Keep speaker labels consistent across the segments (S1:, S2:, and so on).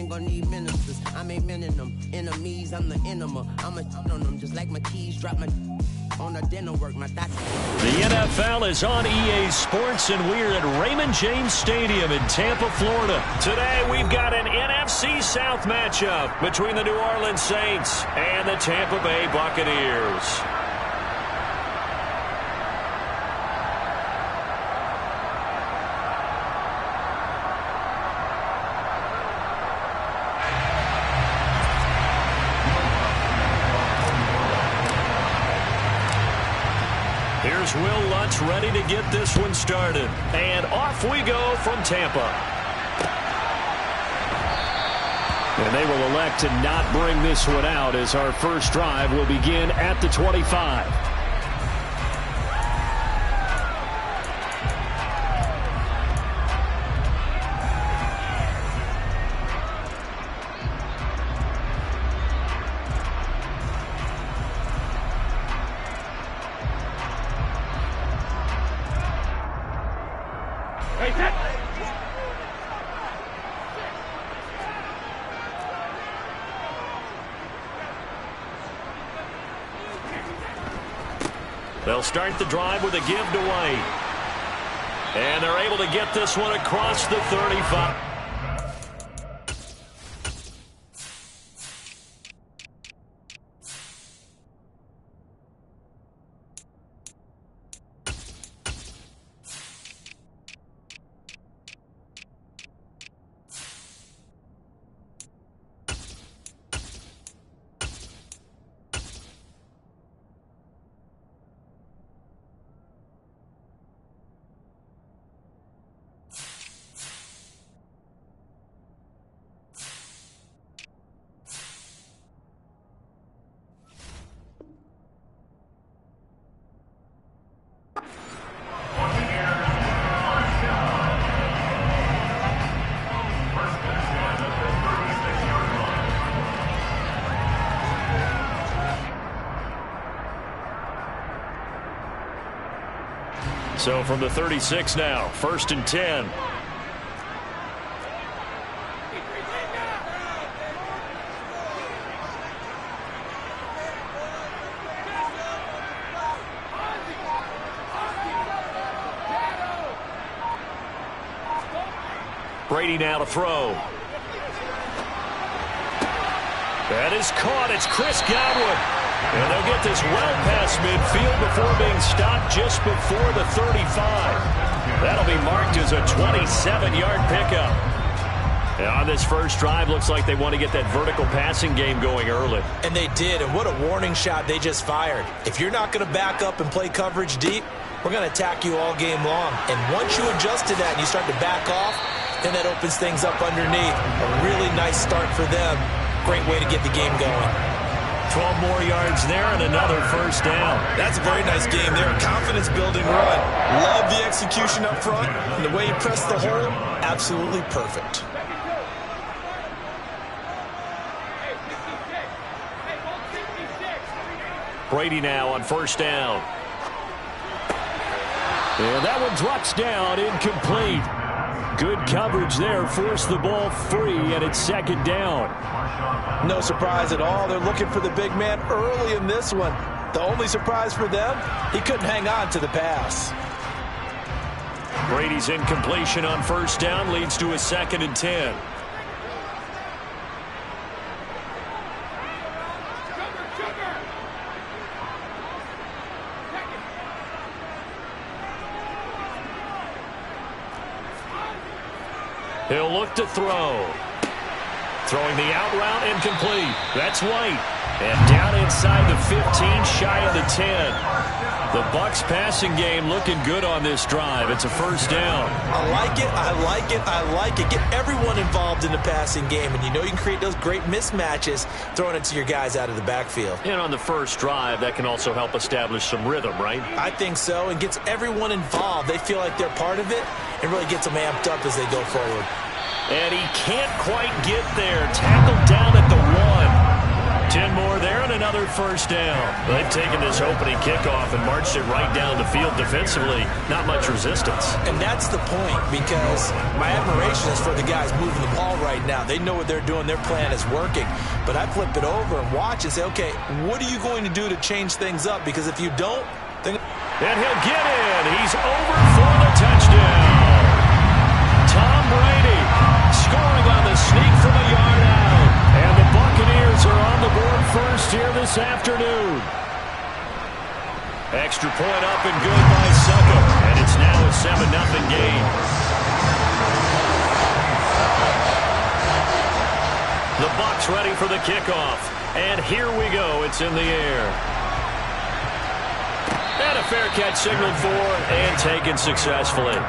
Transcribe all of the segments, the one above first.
S1: ain't gonna need ministers. I'm aiming them. Enemies, I'm the enema. I'm a on them just like my keys. Drop my on the dinner work. My thoughts.
S2: The NFL is on EA Sports, and we're at Raymond James Stadium in Tampa, Florida. Today, we've got an NFC South matchup between the New Orleans Saints and the Tampa Bay Buccaneers. Here's Will Lutz ready to get this one started. And off we go from Tampa. And they will elect to not bring this one out as our first drive will begin at the 25. They'll start the drive with a give to White. And they're able to get this one across the 35. So from the 36 now, 1st and 10. Brady now to throw. That is caught. It's Chris Godwin. And they'll get this well past midfield before being stopped just before the 35. That'll be marked as a 27-yard pickup. And on this first drive, looks like they want to get that vertical passing game going early.
S3: And they did, and what a warning shot they just fired. If you're not going to back up and play coverage deep, we're going to attack you all game long. And once you adjust to that and you start to back off, then that opens things up underneath. A really nice start for them. Great way to get the game going.
S2: 12 more yards there and another first down.
S3: That's a very nice game there. A confidence-building run. Love the execution up front. And the way you press the hole, absolutely perfect.
S2: Brady now on first down. And that one drops down, incomplete. Good coverage there, forced the ball free, and it's second down.
S3: No surprise at all. They're looking for the big man early in this one. The only surprise for them, he couldn't hang on to the pass.
S2: Brady's incompletion on first down leads to a 2nd and 10. He'll look to throw. Throwing the out route, incomplete. That's White. And down inside the 15, shy of the 10. The Bucs passing game looking good on this drive. It's a first down.
S3: I like it, I like it, I like it. Get everyone involved in the passing game, and you know you can create those great mismatches throwing it to your guys out of the backfield.
S2: And on the first drive, that can also help establish some rhythm, right?
S3: I think so, and gets everyone involved. They feel like they're part of it, and really gets them amped up as they go forward.
S2: And he can't quite get there. Tackled down at the 1. 10 more there and another first down. They've taken this opening kickoff and marched it right down the field defensively. Not much resistance.
S3: And that's the point, because my admiration is for the guys moving the ball right now. They know what they're doing. Their plan is working. But I flip it over and watch and say, okay, what are you going to do to change things up? Because if you don't, then...
S2: And he'll get in. He's over for the touchdown. Tom Brady scoring on the sneak from a yard out. And the Buccaneers are on the board first here this afternoon. Extra point up and good by Succop. And it's now a 7-0 game. The Bucs ready for the kickoff. And here we go. It's in the air. And a fair catch signaled for and taken successfully.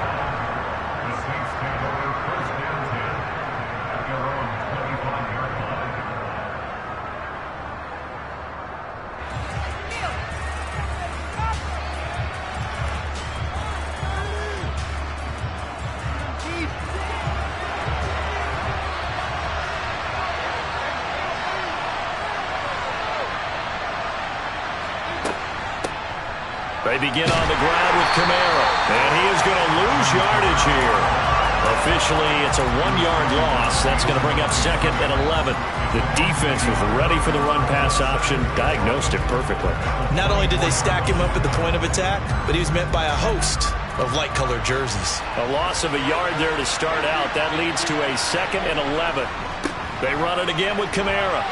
S2: They begin on the ground with Kamara, and he is going to lose yardage here. Officially, it's a 1-yard loss. That's going to bring up 2nd and 11. The defense was ready for the run-pass option, diagnosed it perfectly.
S3: Not only did they stack him up at the point of attack, but he was met by a host of light-colored jerseys.
S2: A loss of a yard there to start out. That leads to a 2nd and 11. They run it again with Kamara.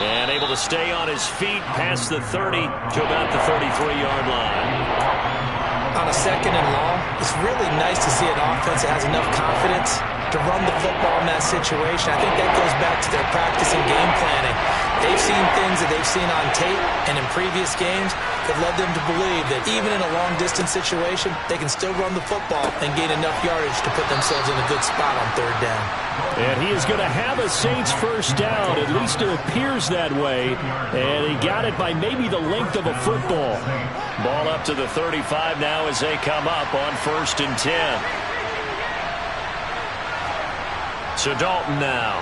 S2: And able to stay on his feet past the 30 to about the 33-yard line.
S3: On a 2nd and long, it's really nice to see an offense that has enough confidence to run the football in that situation. I think that goes back to their practice and game planning. They've seen things that they've seen on tape and in previous games that led them to believe that even in a long-distance situation, they can still run the football and gain enough yardage to put themselves in a good spot on 3rd down.
S2: And he is going to have a Saints first down. At least it appears that way. And he got it by maybe the length of a football. Ball up to the 35 now as they come up on 1st and 10. So Dalton now.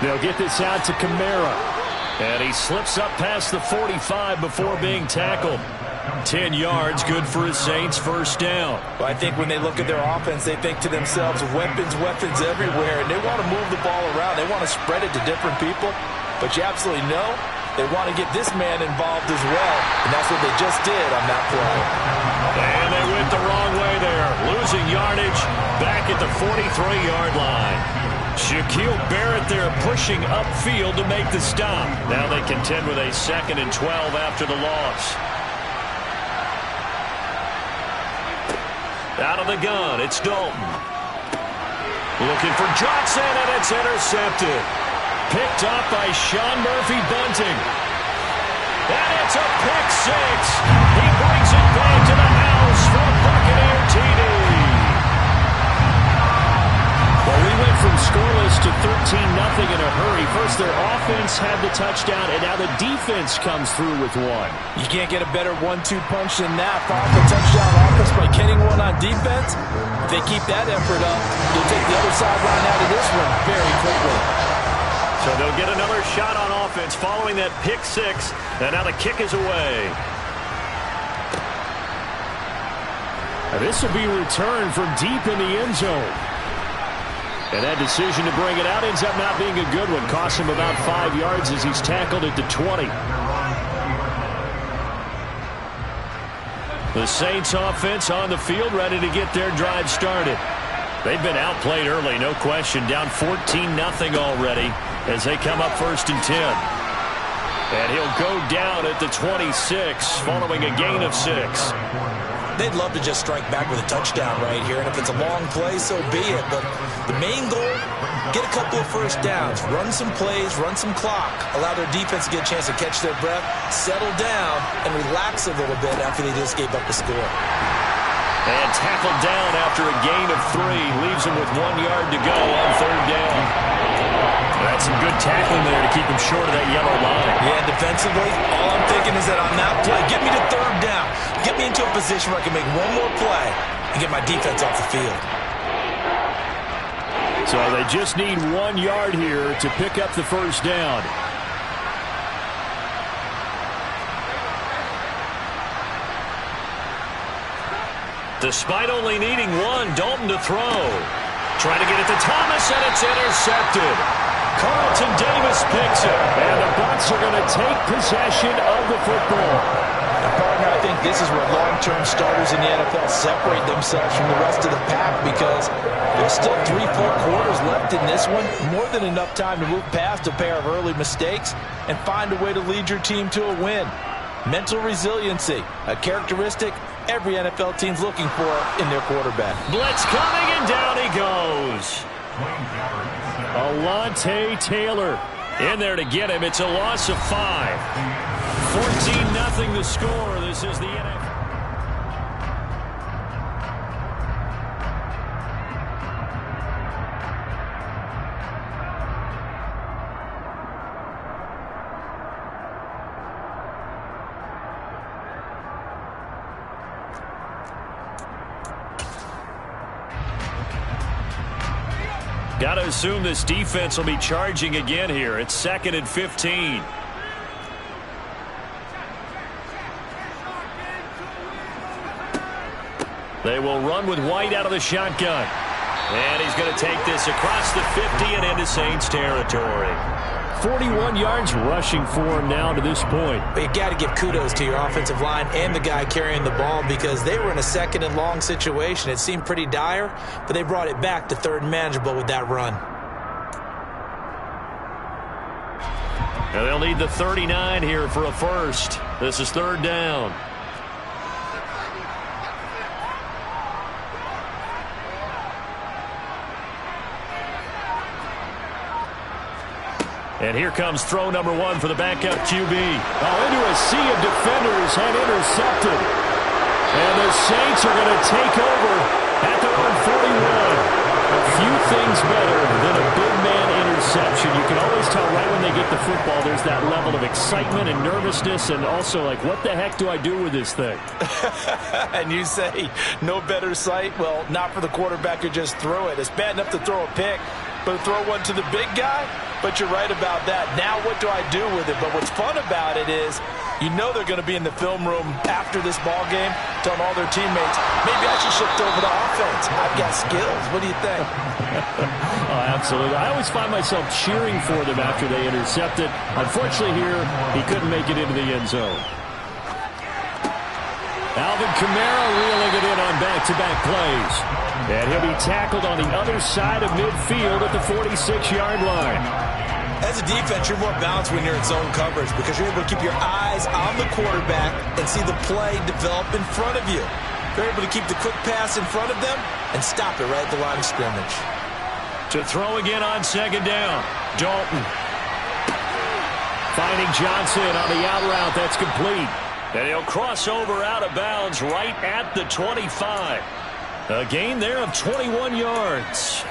S2: They'll get this out to Kamara. And he slips up past the 45 before being tackled. 10 yards, good for his Saints first down.
S3: Well, I think when they look at their offense, they think to themselves, weapons everywhere, and they want to move the ball around. They want to spread it to different people, but you absolutely know they want to get this man involved as well, and that's what they just did on that play.
S2: And they went the wrong way there, losing yardage back at the 43-yard line. Shaquille Barrett there pushing upfield to make the stop. Now they contend with a 2nd and 12 after the loss. Out of the gun, it's Dalton. Looking for Johnson, and it's intercepted. Picked up by Sean Murphy-Bunting. And it's a pick six. He brings it back to the house for a Buccaneer TD. Well, we went from scoreless to 13-0 in a hurry. First, their offense had the touchdown, and now the defense comes through with one.
S3: You can't get a better 1-2 punch than that. Off the touchdown offense by getting one on defense. If they keep that effort up, they'll take the other sideline out of this one very quickly.
S2: So they'll get another shot on offense following that pick six, and now the kick is away. And this will be returned from deep in the end zone. And that decision to bring it out ends up not being a good one. Costs him about 5 yards as he's tackled at the 20. The Saints offense on the field ready to get their drive started. They've been outplayed early, no question. Down 14-0 already as they come up 1st and 10. And he'll go down at the 26 following a gain of 6.
S3: They'd love to just strike back with a touchdown right here, and if it's a long play, so be it. But the main goal, get a couple of first downs, run some plays, run some clock, allow their defense to get a chance to catch their breath, settle down, and relax a little bit after they just gave up the score.
S2: And tackled down after a gain of 3, leaves him with 1 yard to go on 3rd down. That's some good tackling there to keep him short of that yellow line.
S3: Yeah, defensively, all I'm thinking is that on that play, get me to 3rd down. Get me into a position where I can make one more play and get my defense off the field.
S2: So they just need 1 yard here to pick up the first down. Despite only needing 1, Dalton to throw. Trying to get it to Thomas, and it's intercepted. Carlton Davis picks it. And the Bucs are going to take possession of the football.
S3: Partner, I think this is where long-term starters in the NFL separate themselves from the rest of the pack, because there's still 3 full quarters left in this one. More than enough time to move past a pair of early mistakes and find a way to lead your team to a win. Mental resiliency, a characteristic every NFL team's looking for in their quarterback.
S2: Blitz coming, and down he goes. Alontae Taylor in there to get him. It's a loss of 5. 14-0 the score. This is the NFL. Got to assume this defense will be charging again here. It's 2nd and 15. They will run with White out of the shotgun. And he's going to take this across the 50 and into Saints territory. 41 yards rushing for him now to this point.
S3: But you got to give kudos to your offensive line and the guy carrying the ball, because they were in a 2nd and long situation. It seemed pretty dire, but they brought it back to 3rd and manageable with that run.
S2: And they'll need the 39 here for a first. This is 3rd down. And here comes throw number 1 for the backup QB. Into a sea of defenders and intercepted. And the Saints are going to take over at their own 41. A few things better than a big man interception. You can always tell right when they get the football, there's that level of excitement and nervousness, and also like, what the heck do I do with this thing?
S3: And you say, no better sight? Well, not for the quarterback who just threw it. It's bad enough to throw a pick, but throw one to the big guy? But you're right about that. Now what do I do with it? But what's fun about it is, you know they're going to be in the film room after this ball game telling all their teammates, maybe I should shift over to offense. I've got skills. What do you think?
S2: Oh, absolutely. I always find myself cheering for them after they intercept it. Unfortunately here, he couldn't make it into the end zone. Alvin Kamara reeling it in on back-to-back plays. And he'll be tackled on the other side of midfield at the 46-yard line.
S3: As a defense, you're more balanced when you're in zone coverage, because you're able to keep your eyes on the quarterback and see the play develop in front of you. You're able to keep the quick pass in front of them and stop it right at the line of scrimmage.
S2: To throw again on 2nd down. Dalton. Finding Johnson on the out route. That's complete. And he'll cross over out of bounds right at the 25. A gain there of 21 yards.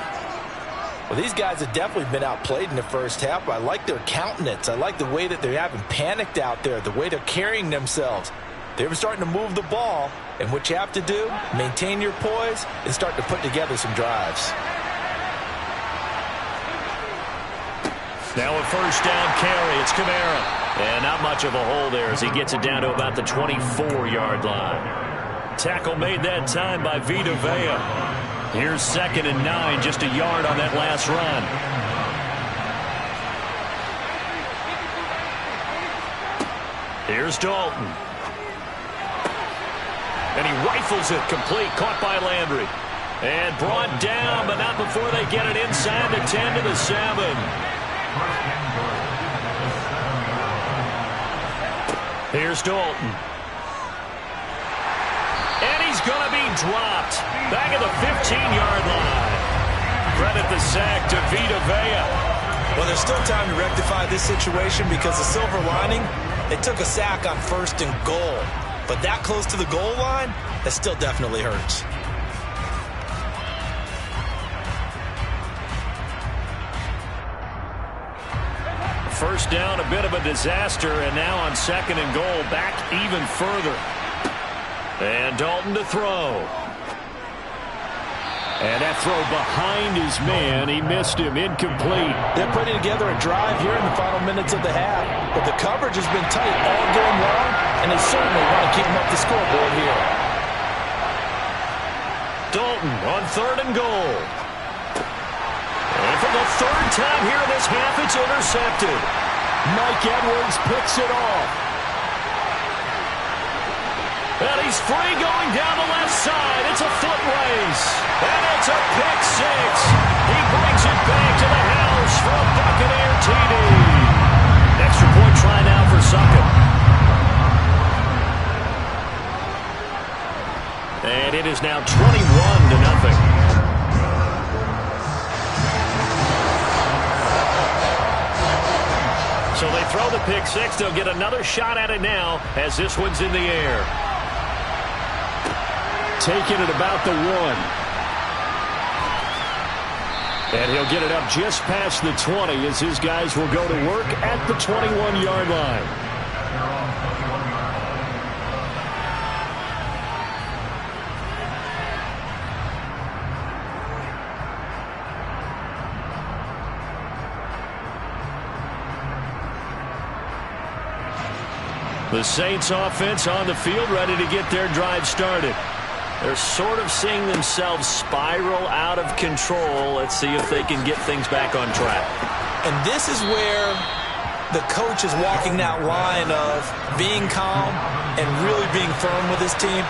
S3: Well, these guys have definitely been outplayed in the first half. I like their countenance. I like the way that they haven't panicked out there, the way they're carrying themselves. They're starting to move the ball, and what you have to do, maintain your poise and start to put together some drives.
S2: Now a first down carry. It's Kamara. And not much of a hole there as he gets it down to about the 24-yard line. Tackle made that time by Vita Vea. Here's 2nd and 9, just a yard on that last run. Here's Dalton. And he rifles it complete, caught by Landry. And brought down, but not before they get it inside the 10 to the 7. Here's Dalton. And he's going to be dropped back at the 15-yard line. Credit the sack to Vita Vea.
S3: Well, there's still time to rectify this situation, because the silver lining, they took a sack on 1st and goal. But that close to the goal line, that still definitely hurts.
S2: First down, a bit of a disaster, and now on 2nd and goal, back even further. And Dalton to throw. And that throw behind his man, he missed him, incomplete.
S3: They're putting together a drive here in the final minutes of the half, but the coverage has been tight all game long, and they certainly want to keep them up the scoreboard here.
S2: Dalton on 3rd and goal. And for the 3rd time here in this half, it's intercepted. Mike Edwards picks it off. And he's free going down the left side. It's a foot race. And it's a pick six. He brings it back to the house for a Buccaneer TD. Extra point try now for Succop. And it is now 21-0. So they throw the pick six. They'll get another shot at it now as this one's in the air. Taking it about the 1. And he'll get it up just past the 20 as his guys will go to work at the 21-yard line. The Saints offense on the field ready to get their drive started. They're sort of seeing themselves spiral out of control. Let's see if they can get things back on track.
S3: And this is where the coach is walking that line of being calm and really being firm with his team.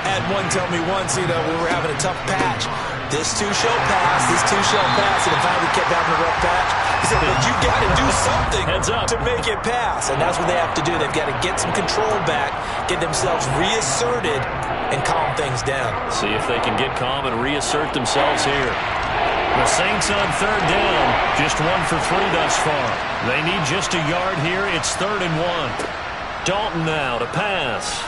S3: Had one tell me once, we were having a tough patch. This too shall pass, this too shall pass. And finally kept having a rough patch. He said, but you got to do something to make it pass. And that's what they have to do. They've got to get some control back, get themselves reasserted, and calm things down.
S2: See if they can get calm and reassert themselves here. The Saints on 3rd down, just 1 for 3 thus far. They need just a yard here. It's 3rd and 1. Dalton now to pass.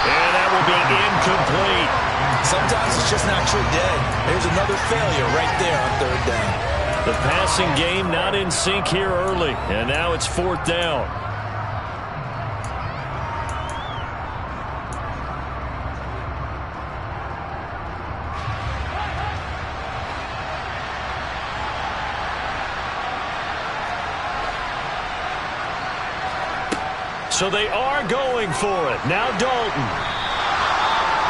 S2: And that will be incomplete.
S3: Sometimes it's just naturally dead. There's another failure right there on 3rd down.
S2: The passing game not in sync here early, and now it's 4th down. So they are going for it. Now Dalton.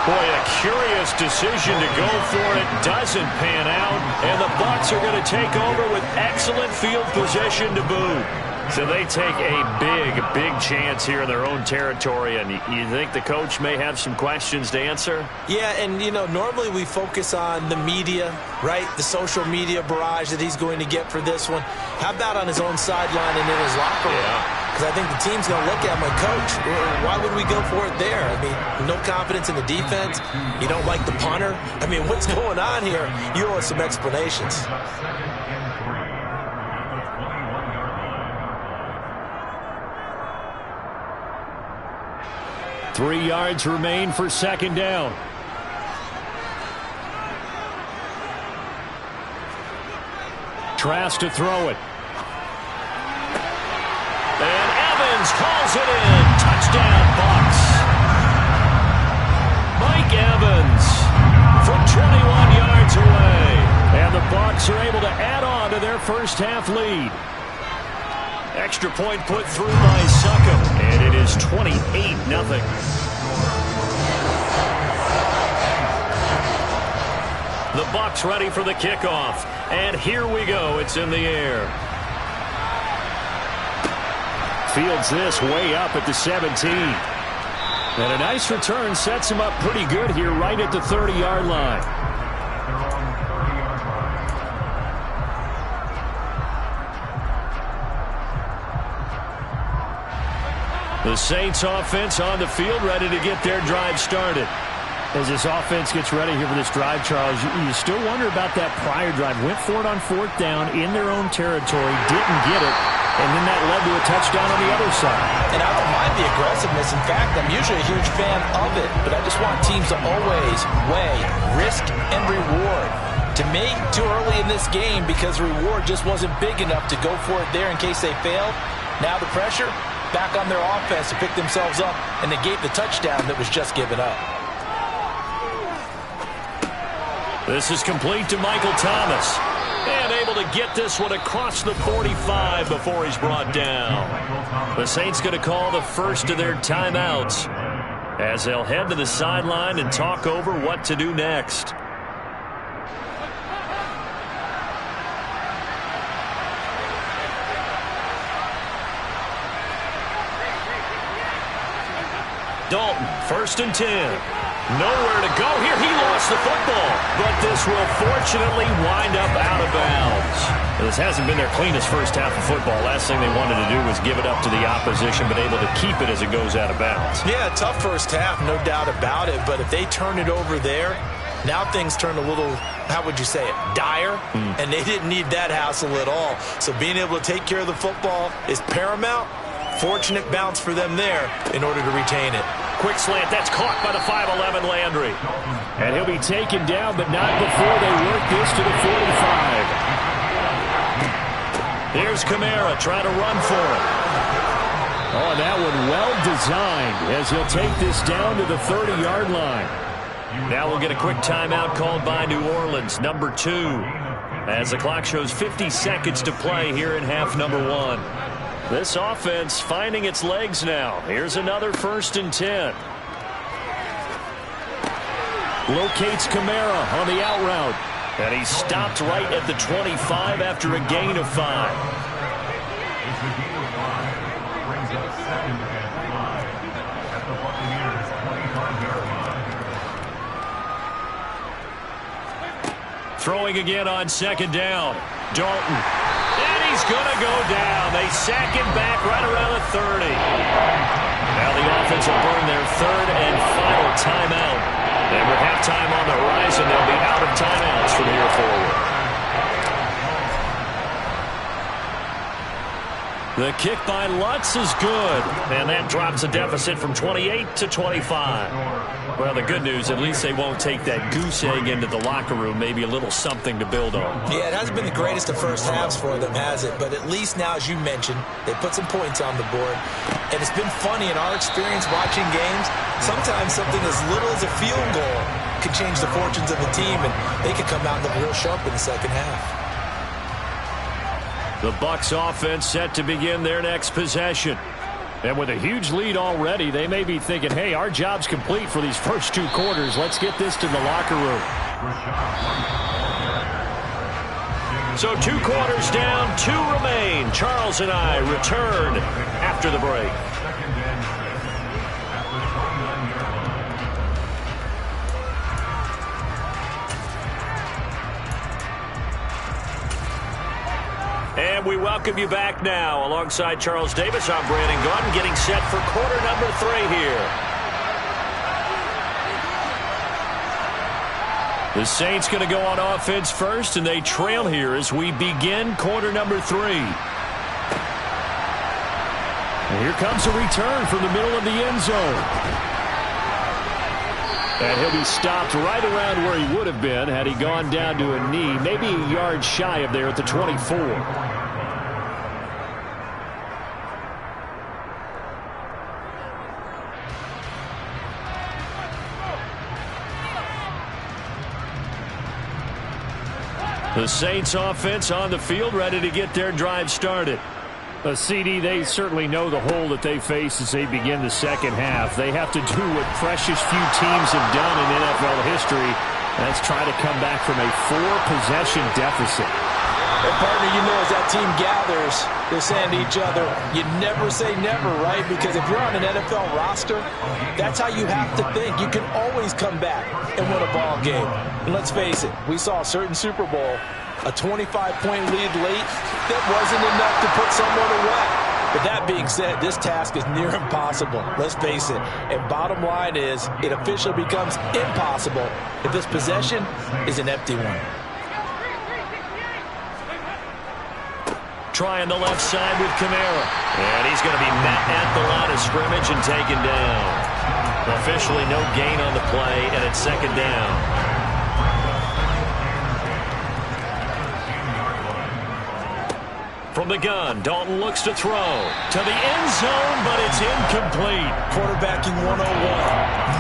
S2: Boy, a curious decision to go for it. Doesn't pan out. And the Bucs are going to take over with excellent field possession to boot. So they take a big chance here in their own territory. And you think the coach may have some questions to answer?
S3: Yeah, and, normally we focus on the media, right? The social media barrage that he's going to get for this one. How about on his own sideline and in his locker room?
S2: Yeah.
S3: Because I think the team's going to look at my coach. Why would we go for it there? I mean, no confidence in the defense. You don't like the punter. I mean, what's going on here? You owe us some explanations.
S2: Three yards remain for 2nd down. Trask to throw it. And Evans calls it in. Touchdown, Bucs. Mike Evans from 21 yards away. And the Bucs are able to add on to their first half lead. Extra point put through by Succop. And it is 28-0. The Bucs ready for the kickoff. And here we go. It's in the air. Fields this way up at the 17. And a nice return sets him up pretty good here right at the 30-yard line. The Saints offense on the field ready to get their drive started. As this offense gets ready here for this drive, Charles, you still wonder about that prior drive. Went for it on 4th down in their own territory, didn't get it, and then that led to a touchdown on the other side.
S3: And I don't mind the aggressiveness. In fact, I'm usually a huge fan of it, but I just want teams to always weigh risk and reward. To me, too early in this game because the reward just wasn't big enough to go for it there in case they failed. Now the pressure back on their offense to pick themselves up and negate the touchdown that was just given up.
S2: This is complete to Michael Thomas. And able to get this one across the 45 before he's brought down. The Saints going to call the first of their timeouts as they'll head to the sideline and talk over what to do next. Dalton, 1st and 10. Nowhere to go here. He lost the football, but this will fortunately wind up out of bounds. This hasn't been their cleanest first half of football. Last thing they wanted to do was give it up to the opposition, but able to keep it as it goes out of bounds. Yeah, tough first half, no doubt about it, but if they turn it over there, now things turn a little, how would you say it, dire, and they didn't need that hassle at all. So being able to take care of the football is paramount. Fortunate bounce for them there in order to retain it. Quick slant, that's caught by the 5'11" Landry. And he'll be taken down, but not before they work this to the 45. Here's Kamara trying to run for it. Oh, and that one well designed as he'll take this down to the 30-yard line. Now we'll get a quick timeout called by New Orleans, number 2, as the clock shows 50 seconds to play here in half number 1. This offense finding its legs now. Here's another 1st and 10. Locates Kamara on the out route. And he stopped right at the 25 after a gain of 5. Throwing again on 2nd down. Dalton. And he's going to go down. They sack him back right around the 30. Now the offense will burn their 3rd and final timeout. And with halftime on the horizon, they'll be out of timeouts from here forward. The kick by Lutz is good. And that drops the deficit from 28 to 25. Well, the good news, at least they won't take that goose egg into the locker room. Maybe a little something to build on. Yeah, it hasn't been the greatest of first halves for them, has it? But at least now, as you mentioned, they put some points on the board. And it's been funny in our experience watching games. Sometimes something as little as a field goal can change the fortunes of a team, and they could come out and look real sharp in the second half. The Bucs offense set to begin their next possession. And with a huge lead already, they may be thinking, hey, our job's complete for these first 2 quarters. Let's get this to the locker room. So 2 quarters down, 2 remain. Charles and I return after the break. And we welcome you back now. Alongside Charles Davis, I'm Brandon Gaudin, getting set for quarter number 3 here. The Saints going to go on offense first, and they trail here as we begin quarter number 3. And here comes a return from the middle of the end zone. And he'll be stopped right around where he would have been had he gone down to a knee, maybe a yard shy of there at the 24. The Saints offense on the field, ready to get their drive started. CD, they certainly know the hole that they face as they begin the second half. They have to do what precious few teams have done in NFL history. That's try to come back from a 4-possession deficit. And partner, you know, as that team gathers, they're saying to each other, you never say never, right? Because if you're on an NFL roster, that's how you have to think. You can always come back and win a ball game. And let's face it, we saw a certain Super Bowl, a 25-point lead late, that wasn't enough to put someone away. But that being said, this task is near impossible. Let's face it. And bottom line is, it officially becomes impossible if this possession is an empty one. Trying the left side with Kamara. And he's going to be met at the line of scrimmage and taken down. Officially no gain on the play, and it's 2nd down. From From the gun, Dalton looks to throw. To the end zone, but it's incomplete.
S3: Quarterbacking 101.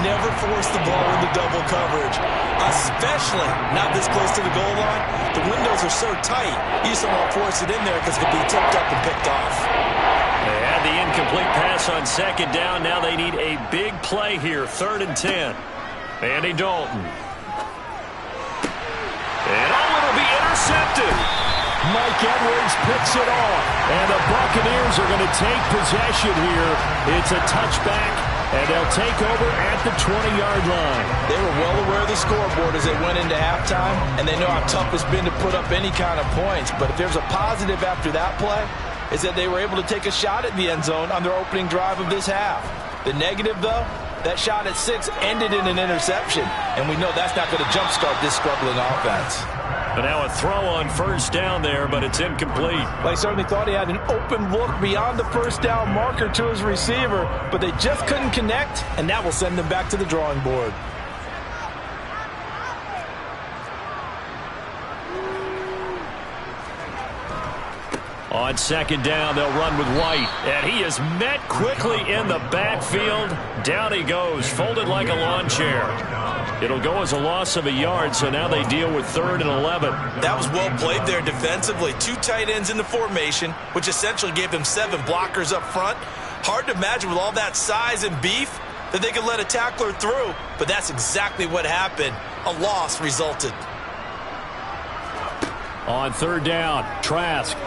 S3: Never force the ball into double coverage, especially not this close to the goal line. The windows are so tight, you just don't want to force it in there because it could be tipped up and picked off.
S2: They had the incomplete pass on second down. Now they need a big play here, 3rd and 10. Andy Dalton. And it'll be intercepted. Mike Edwards picks it off. And the Buccaneers are going to take possession here. It's a touchback, and they'll take over at the 20-yard line.
S3: They were well aware of the scoreboard as they went into halftime, and they know how tough it's been to put up any kind of points. But if there's a positive after that play, is that they were able to take a shot at the end zone on their opening drive of this half. The negative, though, that shot at 6 ended in an interception, and we know that's not going to jumpstart this struggling offense.
S2: But now a throw on 1st down there, but it's incomplete.
S3: Well, he certainly thought he had an open look beyond the 1st down marker to his receiver, but they just couldn't connect, and that will send them back to the drawing board.
S2: On 2nd down, they'll run with White. And he is met quickly in the backfield. Down he goes, folded like a lawn chair. It'll go as a loss of a yard, so now they deal with 3rd and 11.
S3: That was well played there defensively. 2 tight ends in the formation, which essentially gave them 7 blockers up front. Hard to imagine with all that size and beef that they could let a tackler through, but that's exactly what happened. A loss resulted.
S2: On 3rd down, Trask.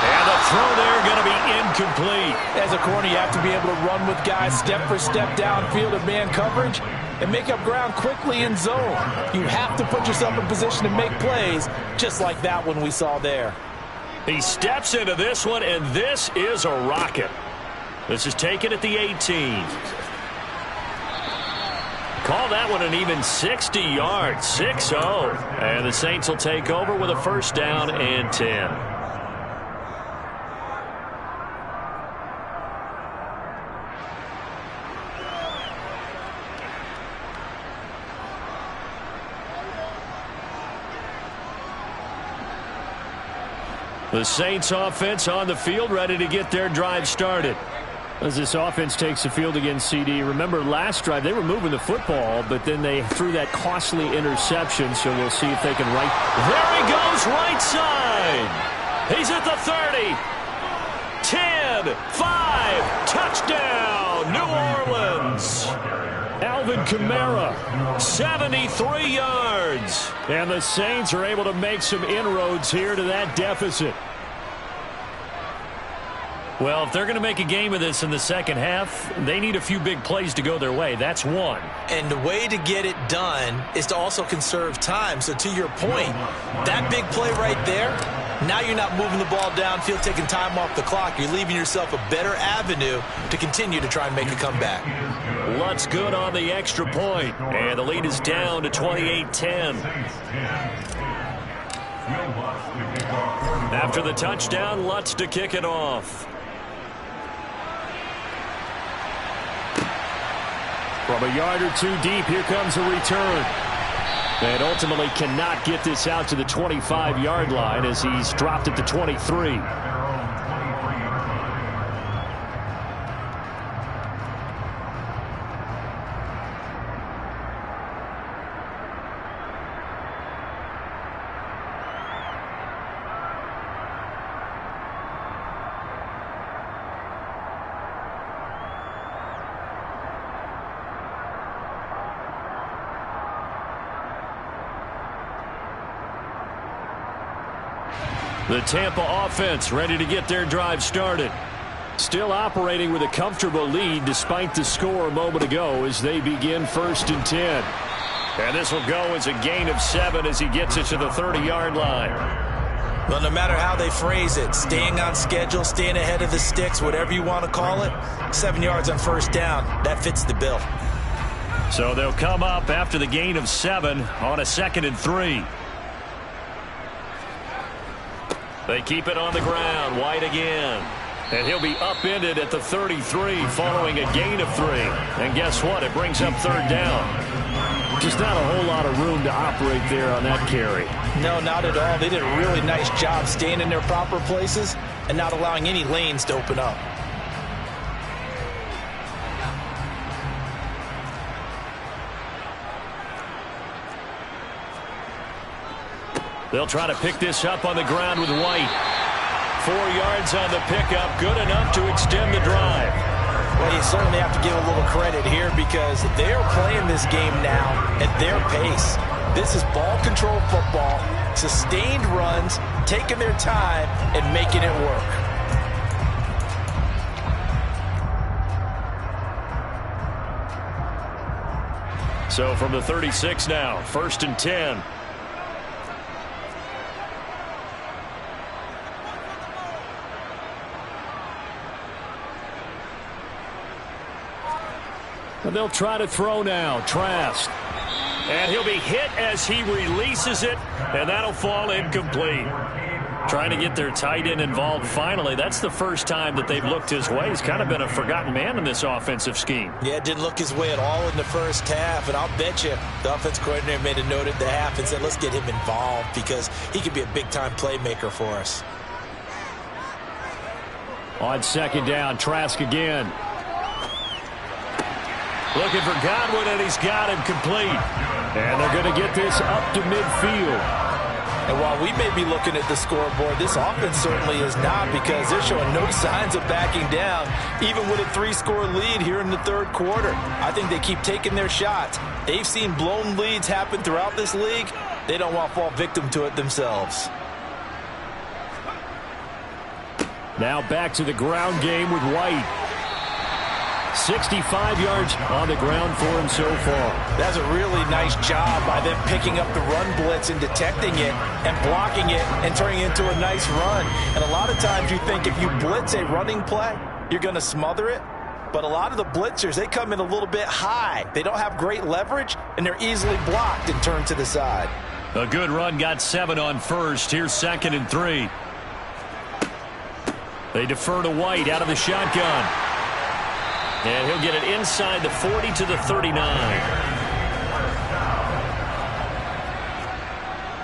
S2: And the throw there going to be incomplete.
S3: As a corner, you have to be able to run with guys step for step downfield in man coverage and make up ground quickly in zone. You have to put yourself in position to make plays, just like that one we saw there.
S2: He steps into this one, and this is a rocket. This is taken at the 18. Call that one an even 60 yards, 6-0. And the Saints will take over with a 1st down and 10. The Saints offense on the field, ready to get their drive started. As this offense takes the field against CD, remember last drive they were moving the football, but then they threw that costly interception, so we'll see if they can right. There he goes, right side. He's at the 30. 10, 5, touchdown, New Orleans. Alvin Kamara, 73 yards. And the Saints are able to make some inroads here to that deficit. Well, if they're going to make a game of this in the second half, they need a few big plays to go their way. That's one.
S3: And the way to get it done is to also conserve time. So to your point, that big play right there, now you're not moving the ball downfield, taking time off the clock. You're leaving yourself a better avenue to continue to try and make a comeback.
S2: Lutz good on the extra point, and the lead is down to 28-10. After the touchdown, Lutz to kick it off. From a yard or 2 deep, here comes a return. And ultimately cannot get this out to the 25-yard line as he's dropped at the 23. The Tampa offense ready to get their drive started. Still operating with a comfortable lead despite the score a moment ago as they begin 1st and 10. And this will go as a gain of 7 as he gets it to the 30-yard line.
S3: Well, no matter how they phrase it, staying on schedule, staying ahead of the sticks, whatever you want to call it, 7 yards on 1st down, that fits the bill.
S2: So they'll come up after the gain of 7 on a 2nd and 3. They keep it on the ground. White again. And he'll be upended at the 33 following a gain of 3. And guess what? It brings up 3rd down. Just not a whole lot of room to operate there on that carry.
S3: No, not at all. They did a really nice job staying in their proper places and not allowing any lanes to open up.
S2: They'll try to pick this up on the ground with White. 4 yards on the pickup, good enough to extend the drive.
S3: Well, you certainly have to give a little credit here because they're playing this game now at their pace. This is ball control football, sustained runs, taking their time and making it work.
S2: So from the 36 now, 1st and 10. And they'll try to throw now. Trask. And he'll be hit as he releases it, and that'll fall incomplete. Trying to get their tight end involved finally. That's the first time that they've looked his way. He's kind of been a forgotten man in this offensive scheme.
S3: Yeah, it didn't look his way at all in the first half, and I'll bet you the offense coordinator made a note at the half and said, let's get him involved because he could be a big-time playmaker for us.
S2: On 2nd down, Trask again. Looking for Godwin, and he's got him complete. And they're going to get this up to midfield.
S3: And while we may be looking at the scoreboard, this offense certainly is not because they're showing no signs of backing down, even with a 3-score lead here in the 3rd quarter. I think they keep taking their shots. They've seen blown leads happen throughout this league. They don't want to fall victim to it themselves.
S2: Now back to the ground game with White. 65 yards on the ground for him so far.
S3: That's a really nice job by them picking up the run blitz and detecting it and blocking it and turning it into a nice run. And a lot of times you think if you blitz a running play, you're going to smother it. But a lot of the blitzers, they come in a little bit high. They don't have great leverage, and they're easily blocked and turned to the side.
S2: A good run, got 7 on first. Here's 2nd and 3. They defer to White out of the shotgun. And he'll get it inside the 40 to the 39.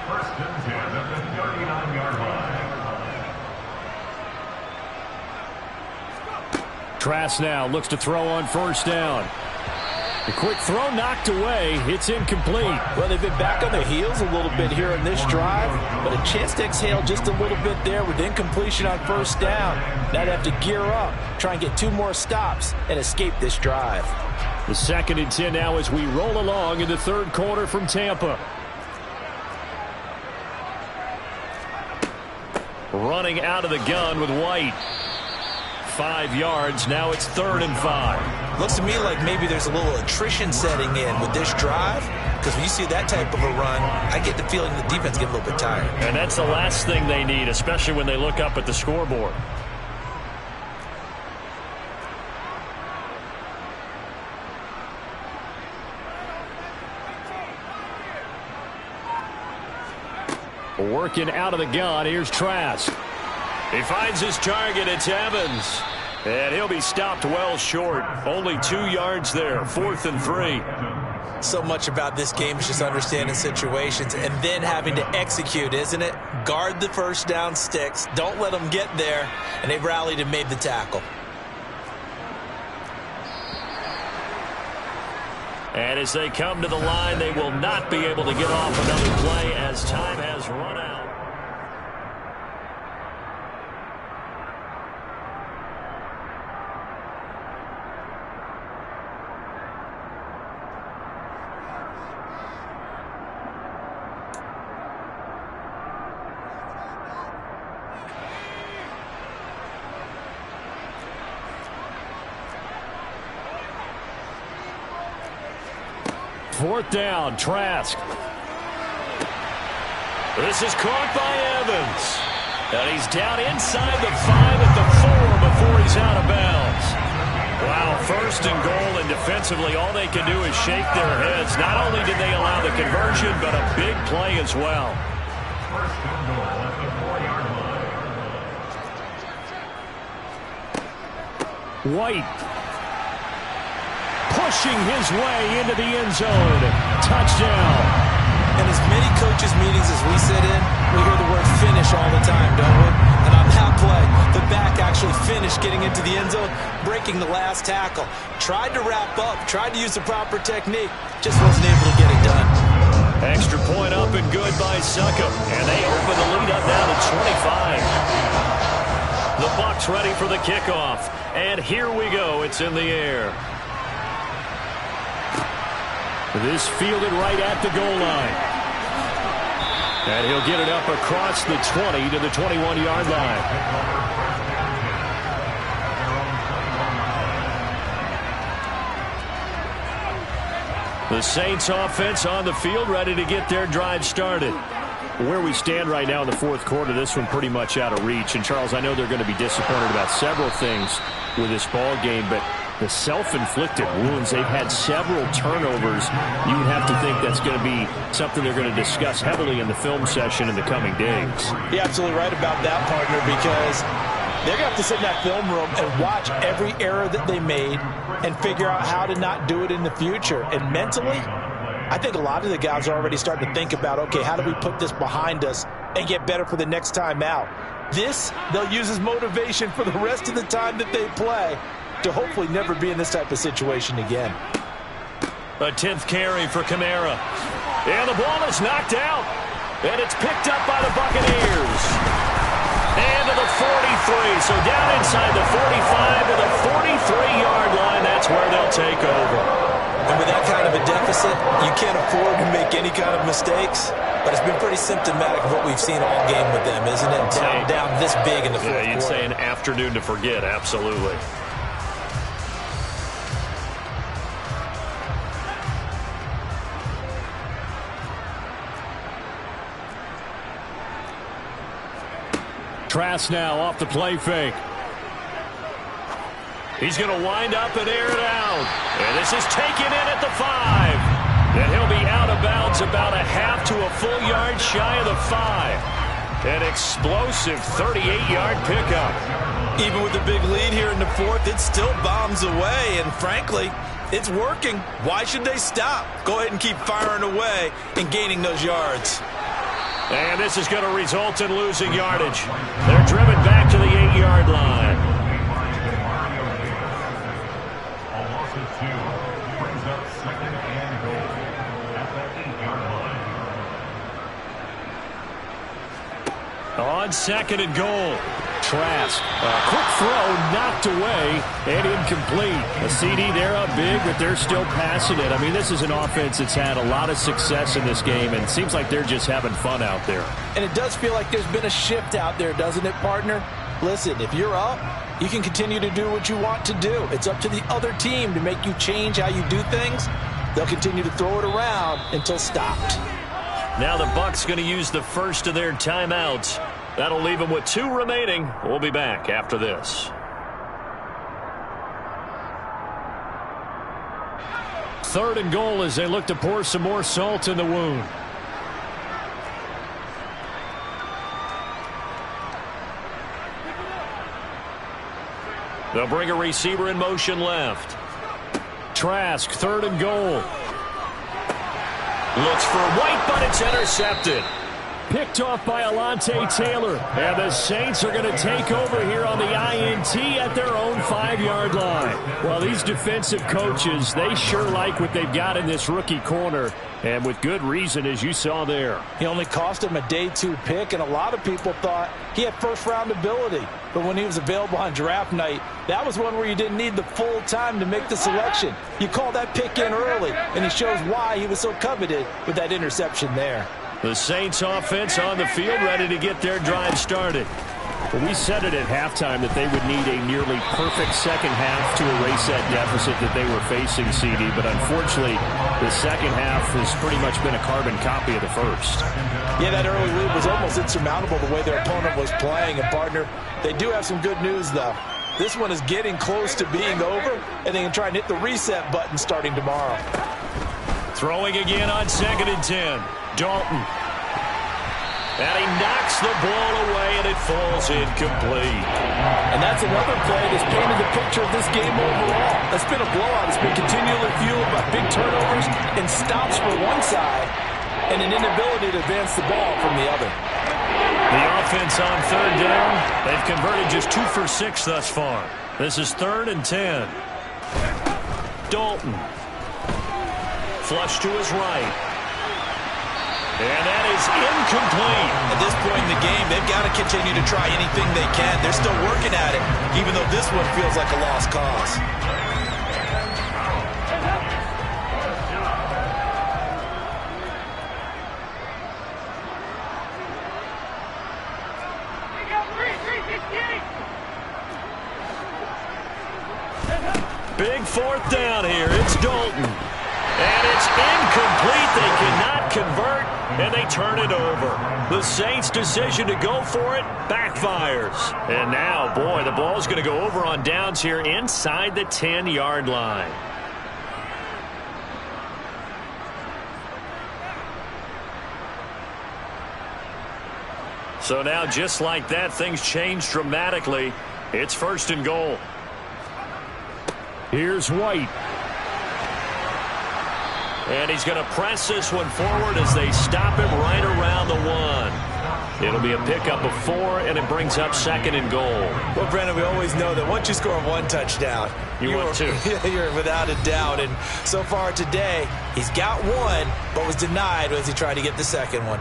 S4: 1st and 10 at the 39-yard line.
S2: Trask now looks to throw on 1st down. The quick throw knocked away. It's incomplete.
S3: Well, they've been back on their heels a little bit here in this drive, but a chance to exhale just a little bit there with incompletion on 1st down. Now they have to gear up, try and get 2 more stops, and escape this drive.
S2: The 2nd and 10 now as we roll along in the 3rd quarter from Tampa. Running out of the gun with White. 5 yards. Now it's 3rd and 5.
S3: Looks to me like maybe there's a little attrition setting in with this drive, because when you see that type of a run, I get the feeling the defense get a little bit tired.
S2: And that's the last thing they need, especially when they look up at the scoreboard. Working out of the gun. Here's Trask. He finds his target. It's Evans. And he'll be stopped well short. Only 2 yards there. 4th and 3.
S3: So much about this game is just understanding situations and then having to execute, isn't it? Guard the 1st down sticks. Don't let them get there. And they rallied and made the tackle.
S2: And as they come to the line, they will not be able to get off another play as time has run out. Fourth down, Trask. This is caught by Evans. And he's down inside the 5 at the 4 before he's out of bounds. Wow, 1st and goal, and defensively all they can do is shake their heads. Not only did they allow the conversion, but a big play as well.
S4: 1st and goal at the 4-yard line.
S2: White pushing his way into the end zone. Touchdown.
S3: actually finished getting into the end zone, breaking the last tackle. Tried to wrap up, tried to use the proper technique, just wasn't able to get it done.
S2: Extra point up and good by Succop. And they open the lead up now to 25. The Bucs ready for the kickoff. And here we go. It's in the air. This fielded right at the goal line. And he'll get it up across the 20 to the 21-yard line. The Saints offense on the field ready to get their drive started. Where we stand right now in the fourth quarter, this one pretty much out of reach. And, Charles, I know they're going to be disappointed about several things with this ball game, but the self-inflicted wounds, they've had several turnovers. You would have to think that's going to be something they're going to discuss heavily in the film session in the coming days.
S3: You're absolutely right about that, partner, because they're going to have to sit in that film room and watch every error that they made and figure out how to not do it in the future. And mentally, I think a lot of the guys are already starting to think about, okay, how do we put this behind us and get better for the next time out? This, they'll use as motivation for the rest of the time that they play to hopefully never be in this type of situation again.
S2: A 10th carry for Kamara. And the ball is knocked out. And it's picked up by the Buccaneers. And to the 43. So down inside the 45 to the 43-yard line. That's where they'll take over.
S3: And with that kind of a deficit, you can't afford to make any kind of mistakes. But it's been pretty symptomatic of what we've seen all game with them, isn't it? Down this big in the fourth quarter.
S2: You'd say an afternoon to forget, absolutely. Trask now off the play fake. He's going to wind up and air it out. And this is taken in at the 5. And he'll be out of bounds about a half to a full yard shy of the 5. An explosive 38-yard pickup.
S3: Even with the big lead here in the fourth, it still bombs away. And frankly, it's working. Why should they stop? Go ahead and keep firing away and gaining those yards.
S2: And this is going to result in losing yardage. They're driven back to the 8-yard line.
S4: A loss of 2 brings up 2nd and goal at the 8-yard line.
S2: On 2nd and goal. Trask. A quick throw knocked away and incomplete. A CD, they're up big, but they're still passing it. I mean, this is an offense that's had a lot of success in this game, and it seems like they're just having fun out there.
S3: And it does feel like there's been a shift out there, doesn't it, partner? Listen, if you're up, you can continue to do what you want to do. It's up to the other team to make you change how you do things. They'll continue to throw it around until stopped.
S2: Now the Bucs going to use the first of their timeouts. That'll leave them with 2 remaining. We'll be back after this. Third and goal as they look to pour some more salt in the wound. They'll bring a receiver in motion left. Trask, 3rd and goal. Looks for White, but it's intercepted. Picked off by Alontae Taylor. And the Saints are going to take over here on the INT at their own 5-yard line. Well, these defensive coaches, they sure like what they've got in this rookie corner. And with good reason, as you saw there.
S3: He only cost him a day 2 pick, and a lot of people thought he had first-round ability. But when he was available on draft night, that was one where you didn't need the full time to make the selection. You call that pick in early, and it shows why he was so coveted with that interception there.
S2: The Saints offense on the field ready to get their drive started. Well, we said it at halftime that they would need a nearly perfect second half to erase that deficit that they were facing, CD. But unfortunately, the second half has pretty much been a carbon copy of the first.
S3: Yeah, that early lead was almost insurmountable the way their opponent was playing. And, partner, they do have some good news, though. This one is getting close to being over, and they can try and hit the reset button starting tomorrow.
S2: Throwing again on 2nd and 10. Dalton. And he knocks the ball away, and it falls incomplete.
S3: And that's another play that's painted the picture of this game overall. It's been a blowout. It's been continually fueled by big turnovers and stops for one side and an inability to advance the ball from the other.
S2: The offense on third down, they've converted just 2 for 6 thus far. This is 3rd and 10. Dalton. Flush to his right. And that is incomplete.
S3: At this point in the game, they've got to continue to try anything they can. They're still working at it, even though this one feels like a lost cause.
S2: Big 4th down here. It's Dalton. And it's incomplete. They cannot convert, and they turn it over. The Saints' decision to go for it backfires. And now, boy, the ball's going to go over on downs here inside the 10-yard line. So now, just like that, things change dramatically. It's 1st and goal. Here's White. And he's going to press this one forward as they stop him right around the 1. It'll be a pickup of 4, and it brings up 2nd and goal.
S3: Well, Brandon, we always know that once you score 1 touchdown,
S2: you're 2.
S3: You're without a doubt. And so far today, he's got 1, but was denied as he tried to get the 2nd one.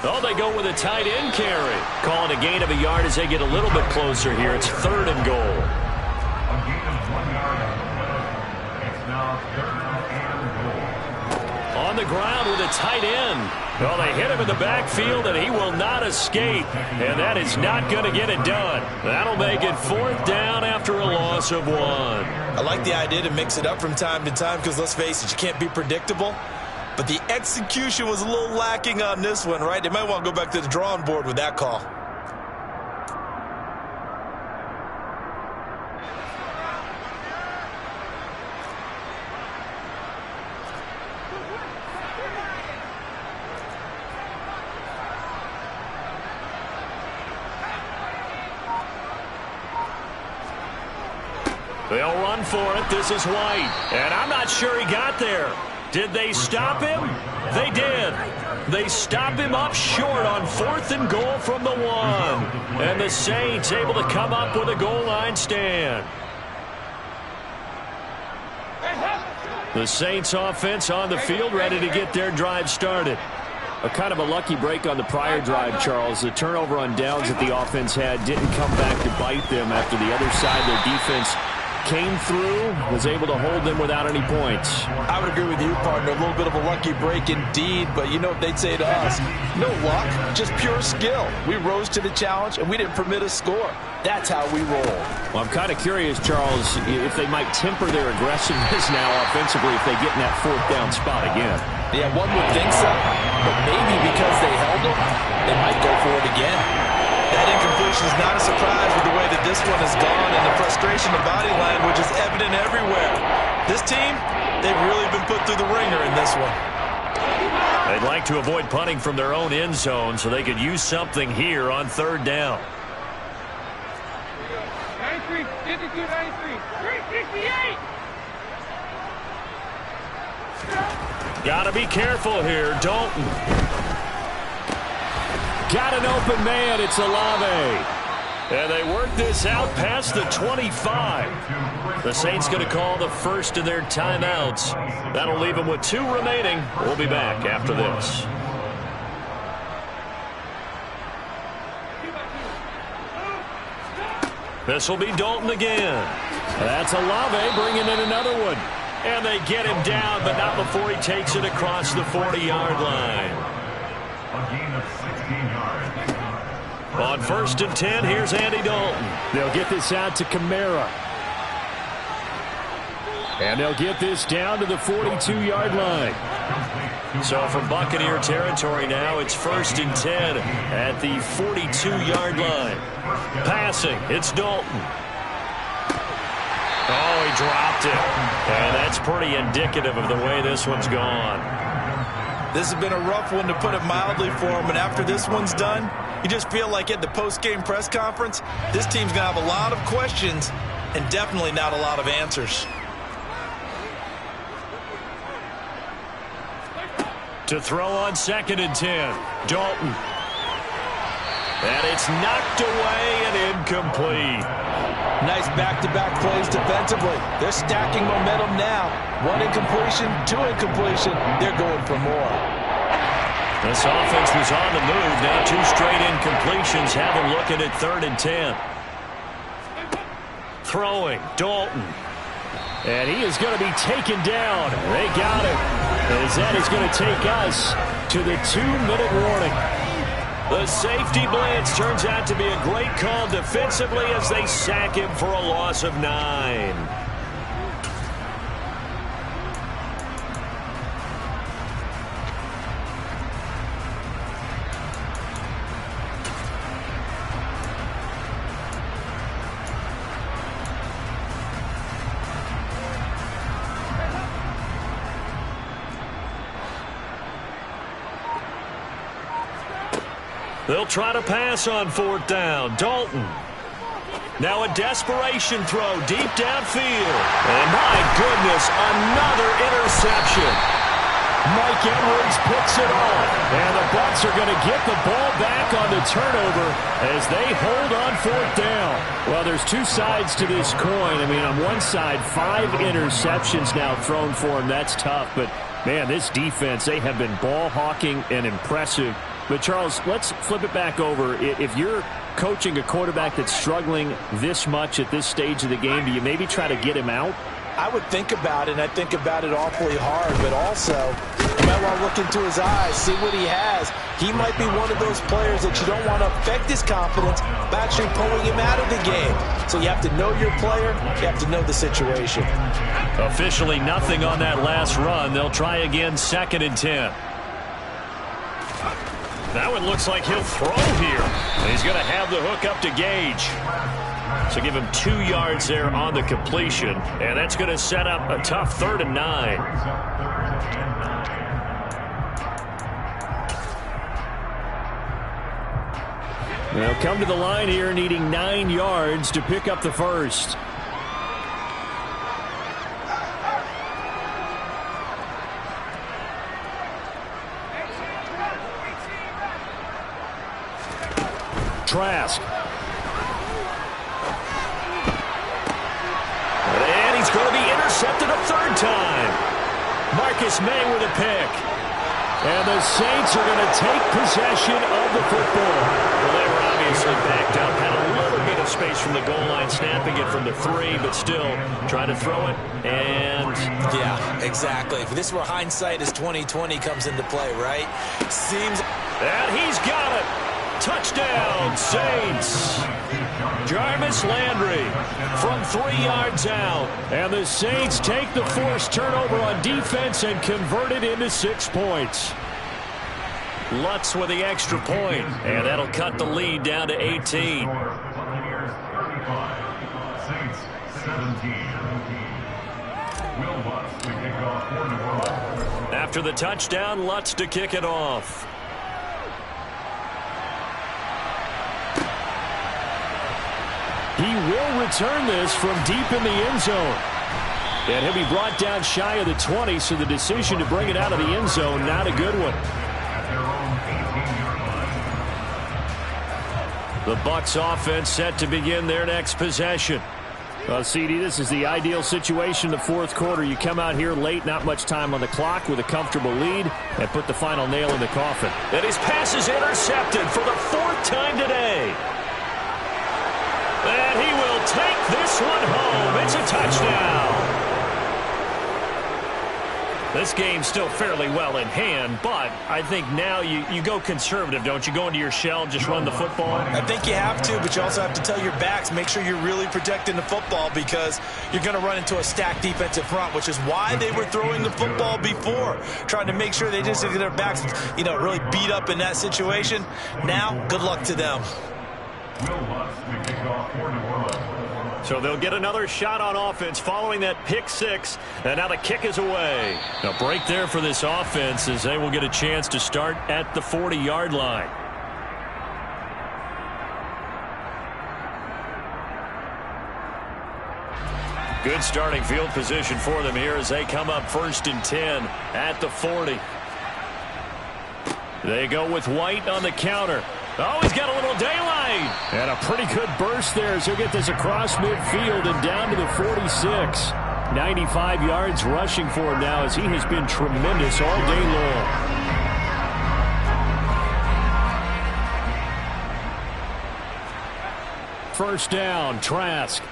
S2: Oh, they go with a tight end carry. Calling a gain of a yard as they get a little bit closer here. It's 3rd and goal.
S4: A gain of 1 yard on the play. It's now 3rd and goal.
S2: On the ground with a tight end. Well, they hit him in the backfield, and he will not escape. And that is not going to get it done. That'll make it 4th down after a loss of 1.
S3: I like the idea to mix it up from time to time because, let's face it, you can't be predictable. But the execution was a little lacking on this one, right? They might want to go back to the drawing board with that call.
S2: They'll run for it. This is White. And I'm not sure he got there. Did they stop him? They did. They stop him up short on 4th and goal from the 1. And the Saints able to come up with a goal line stand. The Saints offense on the field ready to get their drive started. A kind of a lucky break on the prior drive, Charles. The turnover on downs that the offense had didn't come back to bite them after the other side, their defense came through, was able to hold them without any points.
S3: I would agree with you, partner. A little bit of a lucky break indeed, but you know what they'd say to us? No luck, just pure skill. We rose to the challenge, and we didn't permit a score. That's how we roll.
S2: Well, I'm kind of curious, Charles, if they might temper their aggressiveness now offensively if they get in that 4th down spot again.
S3: Yeah, one would think so, but maybe because they held them, they might go for it again. That incompletion is not a surprise with the way that this one has gone, and the frustration of body language is evident everywhere. This team, they've really been put through the ringer in this one.
S2: They'd like to avoid punting from their own end zone so they could use something here on 3rd down.
S5: 93, 52, 93, 368!
S2: Got to be careful here, Dalton. Got an open man, it's Olave. And they work this out past the 25. The Saints going to call the first of their timeouts. That'll leave them with 2 remaining. We'll be back after this. This will be Dalton again. That's Olave bringing in another one. And they get him down, but not before he takes it across the 40-yard line.
S4: A gain of 16 yards.
S2: On 1st and 10, here's Andy Dalton. They'll get this out to Kamara. And they'll get this down to the 42-yard line. So from Buccaneer territory now, it's 1st and 10 at the 42-yard line. Passing, it's Dalton. Oh, he dropped it. And that's pretty indicative of the way this one's gone.
S3: This has been a rough one, to put it mildly, for him. And after this one's done, you just feel like at the post-game press conference, this team's going to have a lot of questions and definitely not a lot of answers.
S2: To throw on 2nd and 10, Dalton. And it's knocked away and incomplete.
S3: Nice back-to-back plays defensively. They're stacking momentum now. 1 incompletion, 2 incompletion. They're going for more.
S2: This offense was on the move. Now 2 straight incompletions have them looking at 3rd and 10. Throwing, Dalton. And he is going to be taken down. They got him. As that is going to take us to the 2-minute warning. The safety blitz turns out to be a great call defensively as they sack him for a loss of 9. They'll try to pass on 4th down. Dalton. Now a desperation throw deep downfield. And my goodness, another interception. Mike Edwards picks it off. And the Bucs are going to get the ball back on the turnover as they hold on 4th down. Well, there's 2 sides to this coin. I mean, on one side, 5 interceptions now thrown for him. That's tough. But, man, this defense, they have been ball hawking and impressive. But, Charles, let's flip it back over. If you're coaching a quarterback that's struggling this much at this stage of the game, do you maybe try to get him out?
S3: I would think about it, and I think about it awfully hard. But also, you might want to look into his eyes, see what he has. He might be one of those players that you don't want to affect his confidence by actually pulling him out of the game. So you have to know your player. You have to know the situation.
S2: Officially nothing on that last run. They'll try again 2nd and 10. That one looks like he'll throw here. He's going to have the hook up to Gage. So give him 2 yards there on the completion. And that's going to set up a tough 3rd and 9. They'll come to the line here needing 9 yards to pick up the first. Trask. And he's going to be intercepted a 3rd time. Marcus May with a pick. And the Saints are going to take possession of the football. Well, they were obviously backed up, had a little bit of space from the goal line, snapping it from the 3, but still trying to throw it. And
S3: yeah, exactly. If this were hindsight as 2020 comes into play, right? Seems.
S2: And he's got it. Touchdown, Saints. Jarvis Landry from 3 yards out. And the Saints take the forced turnover on defense and convert it into 6 points. Lutz with the extra point, and that'll cut the lead down to 18.
S4: Buccaneers 35, Saints 17. Will Lutz to kick off for New Orleans.
S2: After the touchdown, Lutz to kick it off. He will return this from deep in the end zone. And he'll be brought down shy of the 20, so the decision to bring it out of the end zone, not a good one. The Bucs offense set to begin their next possession. Well, CD, this is the ideal situation in the 4th quarter. You come out here late, not much time on the clock, with a comfortable lead, and put the final nail in the coffin. And his pass is intercepted for the 4th time today. And he will take this one home. It's a touchdown. This game's still fairly well in hand, but I think now you go conservative, don't you? Go into your shell, just run the football?
S3: I think you have to, but you also have to tell your backs, make sure you're really protecting the football, because you're going to run into a stacked defensive front, which is why they were throwing the football before, trying to make sure they just get their backs, really beat up in that situation. Now, good luck to them.
S2: So they'll get another shot on offense following that pick six. And now the kick is away. A break there for this offense as they will get a chance to start at the 40-yard line. Good starting field position for them here as they come up 1st and 10 at the 40. They go with White on the counter. Oh, he's got a little daylight. And a pretty good burst there as he'll get this across midfield and down to the 46. 95 yards rushing for him now as he has been tremendous all day long. First down, Trask.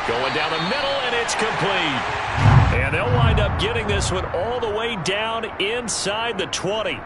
S2: Going down the middle, and it's complete. And they'll wind up getting this one all the way down inside the 20.